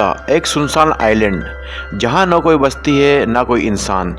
Peninsula एक सुनसान island जहां न कोई बस्ती है न कोई इंसान,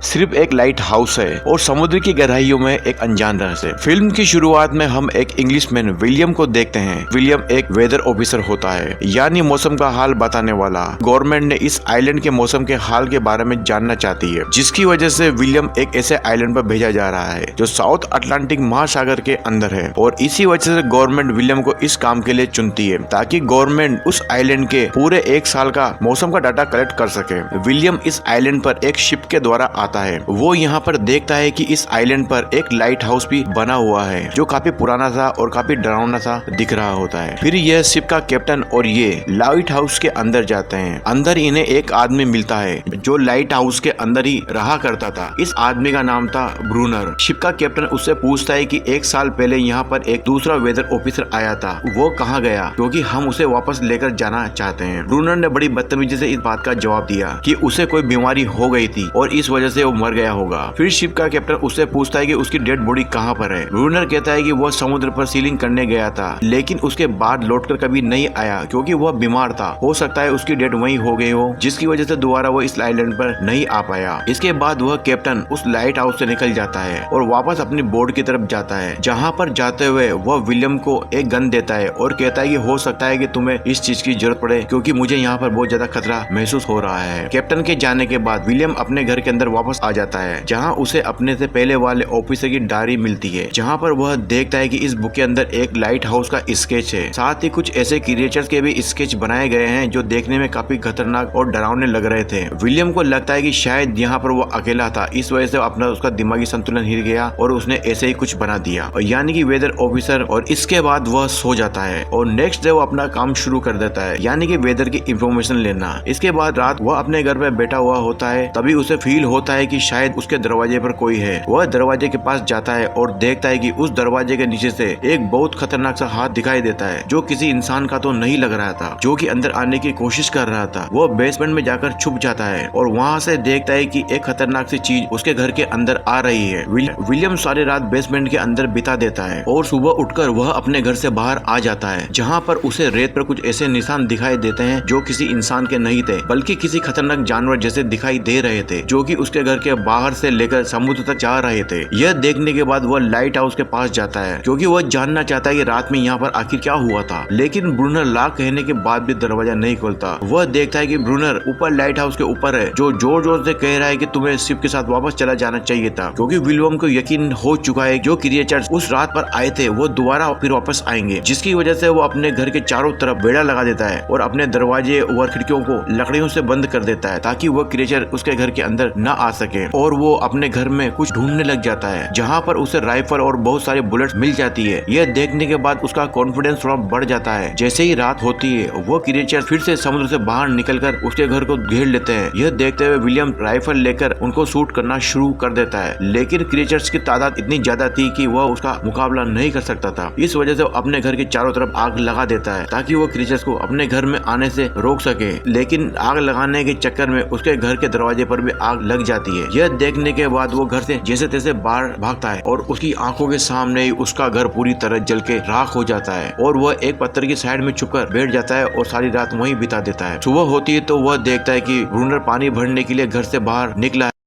सिर्फ एक लाइट हाउस है और समुद्र की गहराइयों में एक अनजान रहस्य। फिल्म की शुरुआत में हम एक इंग्लिशमैन विलियम को देखते हैं। विलियम एक वेदर ऑफिसर होता है, यानी मौसम का हाल बताने वाला। गवर्नमेंट ने इस आइलैंड के मौसम के हाल के बारे में जानना चाहती है, जिसकी वजह से विलियम एक ऐसे आइलैंड पर भेजा जा रहा है जो साउथ अटलांटिक महासागर के अंदर है। और इसी वजह से गवर्नमेंट विलियम को इस काम के लिए चुनती है, ताकि गवर्नमेंट उस आइलैंड के पूरे एक साल का मौसम का डाटा कलेक्ट कर सके। विलियम इस आइलैंड पर एक शिप के द्वारा आता है। वो यहाँ पर देखता है कि इस आइलैंड पर एक लाइट हाउस भी बना हुआ है, जो काफी पुराना सा और काफी डरावना सा दिख रहा होता है। फिर यह शिप का कैप्टन और ये लाइट हाउस के अंदर जाते हैं। अंदर इन्हें एक आदमी मिलता है जो लाइट हाउस के अंदर ही रहा करता था। इस आदमी का नाम था ब्रूनर। शिप का कैप्टन उससे पूछता है कि एक साल पहले यहाँ पर एक दूसरा वेदर ऑफिसर आया था, वो कहाँ गया, क्योंकि हम उसे वापस लेकर जाना चाहते हैं। ब्रूनर ने बड़ी बदतमीजी से इस बात का जवाब दिया कि उसे कोई बीमारी हो गई थी और इस वजह से वो मर गया होगा। फिर शिप का कैप्टन उससे पूछता है कि उसकी डेड बॉडी कहाँ पर है। ब्रूनर कहता है कि वह समुद्र पर सीलिंग करने गया था, लेकिन उसके बाद लौटकर कभी नहीं आया क्योंकि वह बीमार था। हो सकता है उसकी डेड वहीं हो गई हो, जिसकी वजह से दोबारा वो इस आइलैंड पर नहीं आ पाया। इसके बाद वह कैप्टन उस लाइट हाउस से निकल जाता है और वापस अपनी बोट की तरफ जाता है। जहाँ पर जाते हुए वह विलियम को एक गन देता है और कहता है कि हो सकता है कि तुम्हें इस चीज की जरूरत पड़े, क्योंकि मुझे यहाँ पर बहुत ज्यादा खतरा महसूस हो रहा है। कैप्टन के जाने के बाद विलियम अपने घर के अंदर वापस आ जाता है, जहाँ उसे अपने से पहले वाले ऑफिसर की डायरी मिलती है, जहाँ पर वह देखता है कि इस बुक के अंदर एक लाइट हाउस का स्केच है। साथ ही कुछ ऐसे क्रिएचर्स के भी स्केच बनाए गए हैं जो देखने में काफी खतरनाक और डरावने लग रहे थे। विलियम को लगता है कि शायद यहाँ पर वो अकेला था, इस वजह से अपना उसका दिमागी संतुलन हिल गया और उसने ऐसे ही कुछ बना दिया, और यानी कि वेदर ऑफिसर। और इसके बाद वह सो जाता है और नेक्स्ट डे वो अपना काम शुरू कर देता है, यानी कि वेदर की इंफॉर्मेशन लेना। इसके बाद रात वह अपने घर पे बैठा हुआ होता है, तभी उसे फील होता है कि शायद उसके दरवाजे पर कोई है। वह दरवाजे के पास जाता है और देखता है कि उस दरवाजे के नीचे से एक बहुत खतरनाक सा हाथ दिखाई देता है, जो किसी इंसान का तो नहीं लग रहा था, जो कि अंदर आने की कोशिश कर रहा था। वह बेसमेंट में जाकर छुप जाता है और वहाँ से देखता है कि एक खतरनाक सी चीज उसके घर के अंदर आ रही है। विलियम सारी रात बेसमेंट के अंदर बिता देता है और सुबह उठकर वह अपने घर से बाहर आ जाता है, जहाँ पर उसे रेत पर कुछ ऐसे निशान दिखाई देते हैं जो किसी इंसान के नहीं थे, बल्कि किसी खतरनाक जानवर जैसे दिखाई दे रहे थे, जो कि उसके घर के बाहर से लेकर समुद्र तक जा रहे थे। यह देखने के बाद वह लाइट हाउस के पास जाता है, क्योंकि वह जानना चाहता है कि रात में यहाँ पर आखिर क्या हुआ था। लेकिन ब्रूनर लाख कहने के बाद भी दरवाजा नहीं खोलता। वह देखता है कि ब्रूनर ऊपर लाइट हाउस के ऊपर है, जो जोर जोर से कह रहा है कि तुम्हें शिप के साथ वापस चला जाना चाहिए था, क्योंकि विलियम को यकीन हो चुका है जो क्रिएचर्स उस रात पर आए थे वो दोबारा फिर वापस आएंगे। जिसकी वजह से वो अपने घर के चारों तरफ बेड़ा लगा देता है और अपने दरवाजे और खिड़कियों को लकड़ियों से बंद कर देता है, ताकि वह क्रिएचर उसके घर के अंदर न आ सके। और वो अपने घर में कुछ ढूंढने लग जाता है, जहाँ पर उसे राइफल और बहुत सारे बुलेट्स मिल जाती है। यह देखने के बाद उसका कॉन्फिडेंस थोड़ा बढ़ जाता है। जैसे ही रात होती है वो क्रिएचर फिर से समुद्र से बाहर निकलकर उसके घर को घेर लेते हैं। यह देखते हुए विलियम राइफल लेकर उनको शूट करना शुरू कर देता है, लेकिन क्रिएचर्स की तादाद इतनी ज्यादा थी कि वह उसका मुकाबला नहीं कर सकता था। इस वजह से वो अपने घर के चारों तरफ आग लगा देता है, ताकि वो क्रिएचर्स को अपने घर में आने से रोक सके। लेकिन आग लगाने के चक्कर में उसके घर के दरवाजे पर भी आग लग जाती है। यह देखने के बाद वो घर से जैसे तैसे बाहर भागता है और उसकी आंखों के सामने ही उसका घर पूरी तरह जल के राख हो जाता है, और वह एक पत्थर की साइड में छुपकर बैठ जाता है और सारी रात वहीं बिता देता है। सुबह होती है तो वह देखता है कि ब्रूनर पानी भरने के लिए घर से बाहर निकला है।